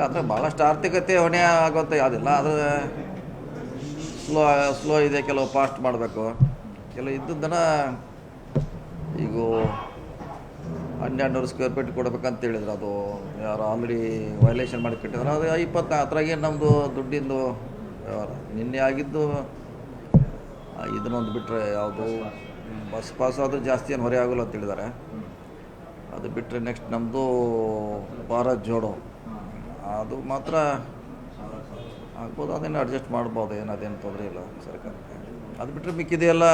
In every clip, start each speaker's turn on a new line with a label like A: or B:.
A: ಇಲ್ಲ ಅಂದರೆ ಭಾಳಷ್ಟು ಆರ್ಥಿಕತೆ ಹೊಣೆ ಆಗೋಂಥ ಯಾವುದಿಲ್ಲ. ಆದರೆ ಸ್ಲೋ ಇದೆ, ಕೆಲವು ಫಾಸ್ಟ್ ಮಾಡಬೇಕು, ಕೆಲವು ಇದ್ದದ್ದನ್ನು ಈಗ 1200 ಸ್ಕ್ವೇರ್ ಫೀಟ್ ಕೊಡ್ಬೇಕಂತ ಹೇಳಿದ್ರು. ಅದು ಯಾರು ಆಲ್ರೆಡಿ ವೈಲೇಷನ್ ಮಾಡಿ ಕಟ್ಟಿದ್ರು. ಅದು 20 ಅದ್ರಾಗೆ ನಮ್ಮದು ದುಡ್ಡಿಂದು ವ್ಯವಹಾರ. ನಿನ್ನೆ ಆಗಿದ್ದು ಇದನ್ನೊಂದು ಬಿಟ್ಟರೆ ಯಾವುದು ಬಸ್ ಪಾಸ್ ಅದು ಜಾಸ್ತಿ ಏನು ಹೊರೆ ಆಗೋಲ್ಲ ಅಂತ ಹೇಳಿದ್ದಾರೆ. ಅದು ಬಿಟ್ಟರೆ ನೆಕ್ಸ್ಟ್ ನಮ್ಮದು ಭಾರತ್ ಜೋಡೋ ಅದು ಮಾತ್ರ ಆಗ್ಬೋದು, ಅದನ್ನು ಅಡ್ಜಸ್ಟ್ ಮಾಡ್ಬೋದು, ಅದೇನು ತೊಂದರೆ ಇಲ್ಲ ಸರ್ಕಾರಕ್ಕೆ. ಅದು ಬಿಟ್ಟರೆ ಮಿಕ್ಕಿದೆಲ್ಲ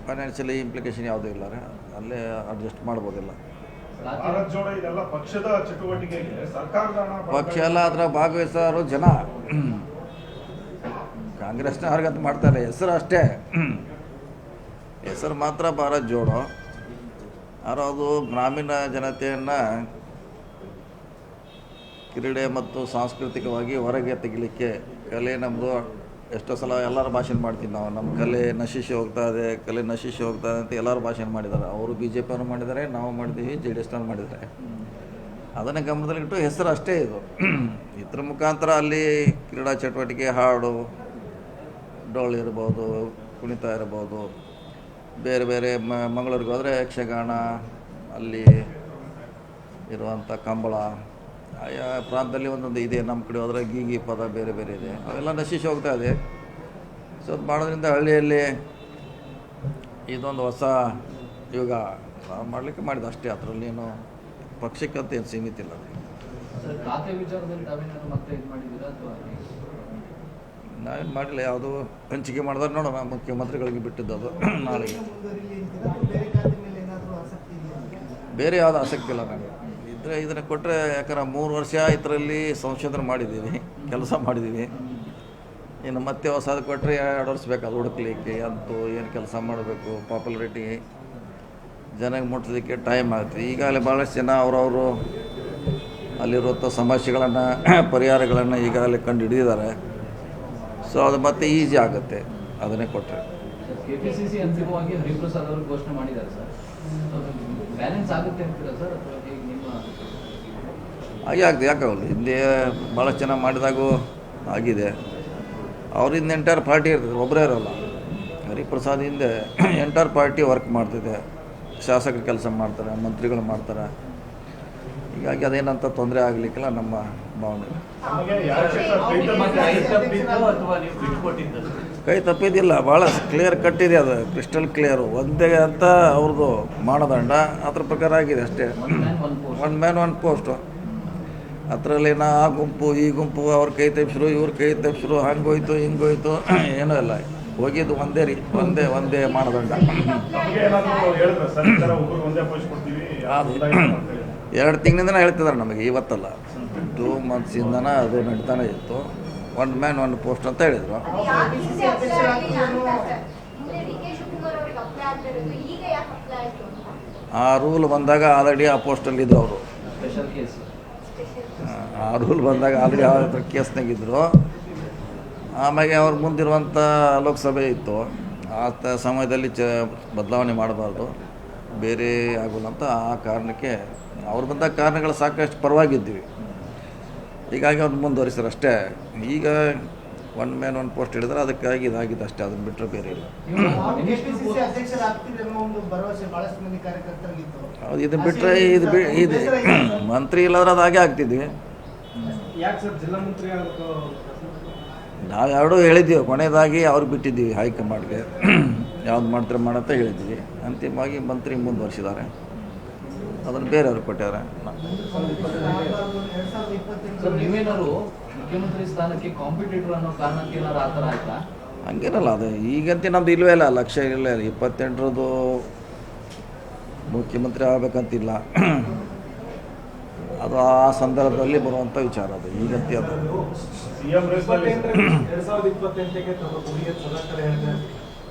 A: ಫೈನಾನ್ಷಿಯಲಿ ಇಂಪ್ಲಿಕೇಶನ್ ಯಾವುದೂ ಇಲ್ಲ ರೀ, ಅಲ್ಲೇ ಅಡ್ಜಸ್ಟ್ ಮಾಡ್ಬೋದಿಲ್ಲ. ಪಕ್ಷ ಎಲ್ಲ ಅದರ ಭಾಗವಹಿಸೋರು ಜನ. ಕಾಂಗ್ರೆಸ್ನ ಅವ್ರಿಗಂತ ಮಾಡ್ತಾರೆ, ಹೆಸರು ಅಷ್ಟೇ, ಹೆಸರು ಮಾತ್ರ ಭಾರತ್ ಜೋಡೋ. ಆದ್ರೆ ಅದು ಗ್ರಾಮೀಣ ಜನತೆಯನ್ನು ಕ್ರೀಡೆ ಮತ್ತು ಸಾಂಸ್ಕೃತಿಕವಾಗಿ ಹೊರಗೆ ತೆಗಿಲಿಕ್ಕೆ, ಕಲೆ ನಮ್ಮದು ಎಷ್ಟೋ ಸಲ ಎಲ್ಲರೂ ಭಾಷಣ ಮಾಡ್ತೀವಿ ನಾವು, ನಮ್ಮ ಕಲೆ ನಶಿಸಿ ಹೋಗ್ತಾ ಇದೆ, ಕಲೆ ನಶಿಸಿ ಹೋಗ್ತಾ ಇದೆ ಅಂತ ಎಲ್ಲರೂ ಭಾಷಣ ಮಾಡಿದ್ದಾರೆ. ಅವರು BJP ಅವರು ಮಾಡಿದ್ದಾರೆ, ನಾವು ಮಾಡಿದ್ದೀವಿ, JDS ನವ್ರು ಮಾಡಿದ್ದಾರೆ. ಅದನ್ನು ಗಮನದಲ್ಲಿಟ್ಟು ಹೆಸರು ಅಷ್ಟೇ ಇದು. ಇದ್ರ ಮುಖಾಂತರ ಅಲ್ಲಿ ಕ್ರೀಡಾ ಚಟುವಟಿಕೆ, ಹಾಡು, ಡೋಳು ಇರ್ಬೋದು, ಕುಣಿತ ಇರ್ಬೋದು, ಬೇರೆ ಬೇರೆ ಮಂಗಳೂರಿಗೆ ಹೋದರೆ ಯಕ್ಷಗಾನ, ಅಲ್ಲಿ ಇರುವಂಥ ಕಂಬಳ, ಆಯಾ ಪ್ರಾಂತದಲ್ಲಿ ಒಂದೊಂದು ಇದೆ. ನಮ್ಮ ಕಡೆ ಹೋದರೆ ಗೀಗಿ ಪದ ಬೇರೆ ಬೇರೆ ಇದೆ, ಅವೆಲ್ಲ ನಶಿಸಿ ಹೋಗ್ತಾ ಇದೆ. ಸೊ ಅದು ಮಾಡೋದ್ರಿಂದ ಹಳ್ಳಿಯಲ್ಲಿ ಇದೊಂದು ಹೊಸ ಯುಗ ಮಾಡಲಿಕ್ಕೆ ಮಾಡಿದ ಅಷ್ಟೇ. ಅದರಲ್ಲೇನು ಪಕ್ಷಕ್ಕಂತ ಏನು ಸೀಮಿತ ಇಲ್ಲ. ನಾವೇನು ಮಾಡಿಲ್ಲ, ಯಾವುದು ಹಂಚಿಕೆ ಮಾಡಿದ್ರೆ ನೋಡೋಣ, ಮುಖ್ಯಮಂತ್ರಿಗಳಿಗೆ ಬಿಟ್ಟಿದ್ದು ಅದು. ನಾಳೆಗೆ ಬೇರೆ ಯಾವುದು ಆಸಕ್ತಿ ಇಲ್ಲ ನನಗೆ. ಇದ್ರೆ ಇದನ್ನು ಕೊಟ್ಟರೆ, ಯಾಕಂದ್ರೆ 3 ವರ್ಷ ಇದರಲ್ಲಿ ಸಂಶೋಧನೆ ಮಾಡಿದ್ದೀವಿ, ಕೆಲಸ ಮಾಡಿದ್ದೀವಿ. ಇನ್ನು ಮತ್ತೆ ಹೊಸದು ಕೊಟ್ಟರೆ 2 ವರ್ಷ ಬೇಕು ಅದು ಹುಡುಕ್ಲಿಕ್ಕೆ, ಅಂತೂ ಏನು ಕೆಲಸ ಮಾಡಬೇಕು, ಪಾಪ್ಯುಲಾರಿಟಿ ಜನಕ್ಕೆ ಮುಟ್ಟಿಸಲಿಕ್ಕೆ ಟೈಮ್ ಆಗುತ್ತೆ. ಈಗಾಗಲೇ ಭಾಳಷ್ಟು ಜನ ಅವರವರು ಅಲ್ಲಿರುವಂಥ ಸಮಸ್ಯೆಗಳನ್ನು, ಪರಿಹಾರಗಳನ್ನು ಈಗಾಗಲೇ ಕಂಡು ಹಿಡಿದಿದ್ದಾರೆ. ಸೊ ಅದು ಮತ್ತೆ ಈಸಿ ಆಗುತ್ತೆ ಅದನ್ನೇ ಕೊಟ್ಟರೆ.
B: KPCC ಅಂತಿಮವಾಗಿ ಹರಿಪ್ರಸಾದ್ ಅವರು ಘೋಷಣೆ ಮಾಡಿದ್ದಾರೆ ಸರ್, ಬ್ಯಾಲೆನ್ಸ್ ಆಗುತ್ತೆ ಅಂತೀರಾ ಸರ್?
A: ಹಾಗೆ ಆಗ್ತದೆ, ಯಾಕಾಗಲ್ಲ. ಹಿಂದೆ ಭಾಳಷ್ಟು ಜನ ಮಾಡಿದಾಗೂ ಆಗಿದೆ. ಅವರಿಂದ ಎಂಟೈರ್ ಪಾರ್ಟಿ ಇರ್ತದೆ, ಒಬ್ಬರೇ ಇರೋಲ್ಲ. ಹರಿಪ್ರಸಾದ್ ಹಿಂದೆ ಎಂಟೈರ್ ಪಾರ್ಟಿ ವರ್ಕ್ ಮಾಡ್ತಿದೆ, ಶಾಸಕರು ಕೆಲಸ ಮಾಡ್ತಾರೆ, ಮಂತ್ರಿಗಳು ಮಾಡ್ತಾರೆ. ಹೀಗಾಗಿ ಅದೇನಂತ ತೊಂದರೆ ಆಗಲಿಕ್ಕಿಲ್ಲ ನಮ್ಮ ಭಾವನೆ. ಕೈ ತಪ್ಪಿದ್ದಿಲ್ಲ, ಭಾಳ ಕ್ಲಿಯರ್ ಕಟ್ಟಿದೆ, ಅದು ಕ್ರಿಸ್ಟಲ್ ಕ್ಲಿಯರು. ಒಂದೇ ಅಂತ ಅವ್ರದ್ದು ಮಾನದಂಡ, ಅದ್ರ ಪ್ರಕಾರ ಆಗಿದೆ ಅಷ್ಟೇ. 1 ಮ್ಯಾನ್ 1 ಪೋಸ್ಟು. ಅದರಲ್ಲಿ ಆ ಗುಂಪು ಈ ಗುಂಪು, ಅವ್ರ ಕೈ ತಪ್ಪಿಸ್ರು, ಇವ್ರ ಕೈ ತಪ್ಪಿಸ್ರು, ಹಂಗೋಯ್ತು ಹಿಂಗೋಯ್ತು, ಏನೂ ಇಲ್ಲ. ಹೋಗಿದ್ದು ಒಂದೇ ರೀ, ಒಂದೇ ಮಾನದಂಡ. 2 ತಿಂಗಳಿಂದನೇ ಹೇಳ್ತಿದ್ದಾರೆ ನಮಗೆ, ಇವತ್ತಲ್ಲ, 2 ಮಂತ್ಸಿಂದನೇ ಅದು ನಡೀತಾನೆ ಇತ್ತು. 1 ಮ್ಯಾನ್ 1 ಪೋಸ್ಟ್ ಅಂತ ಹೇಳಿದರು. ಆ ರೂಲ್ ಬಂದಾಗ ಆಲ್ರೆಡಿ ಆ ಪೋಸ್ಟಲ್ಲಿದ್ದರು ಅವರು. ಆ ರೂಲ್ ಬಂದಾಗ ಆಲ್ರೆಡಿ ಯಾವ ಕೇಸ್ನಾಗಿದ್ದರು. ಆಮೇಲೆ ಅವ್ರ ಮುಂದಿರುವಂಥ ಲೋಕಸಭೆ ಇತ್ತು, ಆ ಸಮಯದಲ್ಲಿ ಬದಲಾವಣೆ ಮಾಡಬಾರ್ದು, ಬೇರೆ ಆಗೋಲ್ಲ ಅಂತ ಆ ಕಾರಣಕ್ಕೆ ಅವ್ರು ಬಂದಾಗ ಕಾರಣಗಳು ಸಾಕಷ್ಟು ಪರವಾಗಿದ್ದೀವಿ. ಹೀಗಾಗಿ ಅವ್ರು ಮುಂದುವರಿಸ್ತಾರೆ ಅಷ್ಟೇ. ಈಗ 1 ಮ್ಯಾನ್ 1 ಪೋಸ್ಟ್ ಹೇಳಿದ್ರೆ ಅದಕ್ಕಾಗಿ ಇದಾಗಿದೆ ಅಷ್ಟೇ, ಅದನ್ನು ಬಿಟ್ಟರೆ ಬೇರೆ ಇಲ್ಲ. ಹೌದು, ಇದು ಬಿಟ್ಟರೆ ಇದು ಮಂತ್ರಿ ಇಲ್ಲಾದ್ರೆ ಅದು ಹಾಗೆ ಆಗ್ತಿದ್ವಿ. ನಾವು ಎರಡೂ ಹೇಳಿದ್ದೀವಿ, ಕೊನೆಯದಾಗಿ ಅವ್ರಿಗೆ ಬಿಟ್ಟಿದ್ದೀವಿ ಹೈಕಮಾಂಡ್ಗೆ, ಯಾವ್ದು ಮಾಡ್ತಾರೆ ಮಾಡಂತ ಹೇಳಿದ್ವಿ. ಅಂತಿಮವಾಗಿ ಮಂತ್ರಿ ಮುಂದುವರಿಸಿದ್ದಾರೆ, ಅದನ್ನು ಬೇರೆಯವ್ರು ಕೊಟ್ಟಾರೆ.
B: ನೀವೇನಾದ್ರು ಮುಖ್ಯಮಂತ್ರಿ ಸ್ಥಾನಕ್ಕೆ ಕಾಂಪಿಟೇಟರ್ ಅನ್ನೋ ಕಾರಣಕ್ಕೆ ಏನಾದ್ರು ಆ ಥರ ಆಯ್ತಾ?
A: ಹಂಗೇನಲ್ಲ, ಅದು ಈಗಂತ ನಮ್ದು ಇಲ್ಲವೇ ಇಲ್ಲ, ಲಕ್ಷ್ಯ ಇಲ್ಲ. 28ರದ್ದು ಮುಖ್ಯಮಂತ್ರಿ ಆಗಬೇಕಂತಿಲ್ಲ, ಅದು ಆ ಸಂದರ್ಭದಲ್ಲಿ ಬರುವಂಥ ವಿಚಾರ. ಅದು ಈಗಂತ ಅದು
C: 2028ಕ್ಕೆ ತಮ್ಮ ಗುರಿಯನ್ನು ಸದಾ ಕಡೆ ಹೇಳ್ತಾರೆ.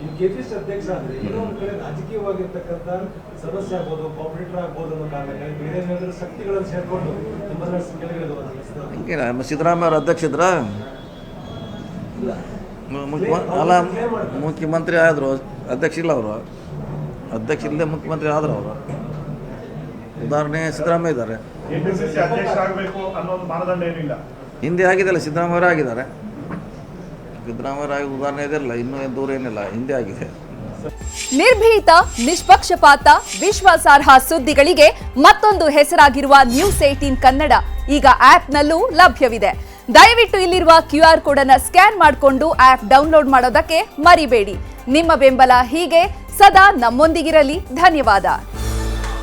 C: ಇನ್ನು KPCC ಅಧ್ಯಕ್ಷ ಆದರೆ ಇನ್ನೊಂದು ಕಡೆ ರಾಜಕೀಯವಾಗಿರ್ತಕ್ಕಂಥ ಸದಸ್ಯ ಆಗ್ಬೋದು, ಕಾಂಪಿಟೇಟರ್ ಆಗ್ಬೋದು ಅನ್ನೋ ಕಾರಣಕ್ಕೆ ಬೇರೆ ಏನಾದರೂ ಶಕ್ತಿಗಳನ್ನು ಸೇರಿಕೊಂಡು ನಿಮ್ಮನ್ನ ಕೆಳಗಿಳಿದು
A: ಹಂಗೆ. ಸಿದ್ದರಾಮಯ್ಯ ಅವರು ಅಧ್ಯಕ್ಷ ಇದ್ರ ಅಲ್ಲ, ಮುಖ್ಯಮಂತ್ರಿ ಆದರು, ಅಧ್ಯಕ್ಷ ಇಲ್ಲ ಅವರು. ಅಧ್ಯಕ್ಷ ಇಲ್ಲದೆ ಮುಖ್ಯಮಂತ್ರಿ ಆದರು ಅವರು. ಉದಾಹರಣೆ ಸಿದ್ದರಾಮಯ್ಯ ಇದ್ದಾರೆ.
D: ಕೆಪಿಸಿಸಿ ಅಧ್ಯಕ್ಷರಾಗಬೇಕು ಅನ್ನೋದು ಮಾನದಂಡ ಏನಿಲ್ಲ.
A: ಹಿಂದೆ ಆಗಿದೆಲ್ಲ, ಸಿದ್ದರಾಮಯ್ಯ ಆಗಿದ್ದಾರೆ. ಸಿದ್ದರಾಮಯ್ಯ ಉದಾಹರಣೆ ಇದೆಲ್ಲ, ಇನ್ನೂ ದೂರ ಏನಿಲ್ಲ, ಹಿಂದೆ ಆಗಿದೆ.
E: ನಿರ್ಭೀತ, ನಿಷ್ಪಕ್ಷಪಾತ, ವಿಶ್ವಾಸಾರ್ಹ ಸುದ್ದಿಗಳಿಗೆ ಮತ್ತೊಂದು ಹೆಸರಾಗಿರುವ ನ್ಯೂಸ್ 18 ಕನ್ನಡ ಈಗ ಆಪ್ನಲ್ಲೂ ಲಭ್ಯವಿದೆ. ದಯವಿಟ್ಟು ಇಲ್ಲಿರುವ QR ಕೋಡ್ ಅನ್ನು ಸ್ಕ್ಯಾನ್ ಮಾಡಿಕೊಂಡು ಆಪ್ ಡೌನ್ಲೋಡ್ ಮಾಡೋದಕ್ಕೆ ಮರಿಬೇಡಿ. ನಿಮ್ಮ ಬೆಂಬಲ ಹೀಗೆ ಸದಾ ನಮ್ಮೊಂದಿಗಿರಲಿ. ಧನ್ಯವಾದ.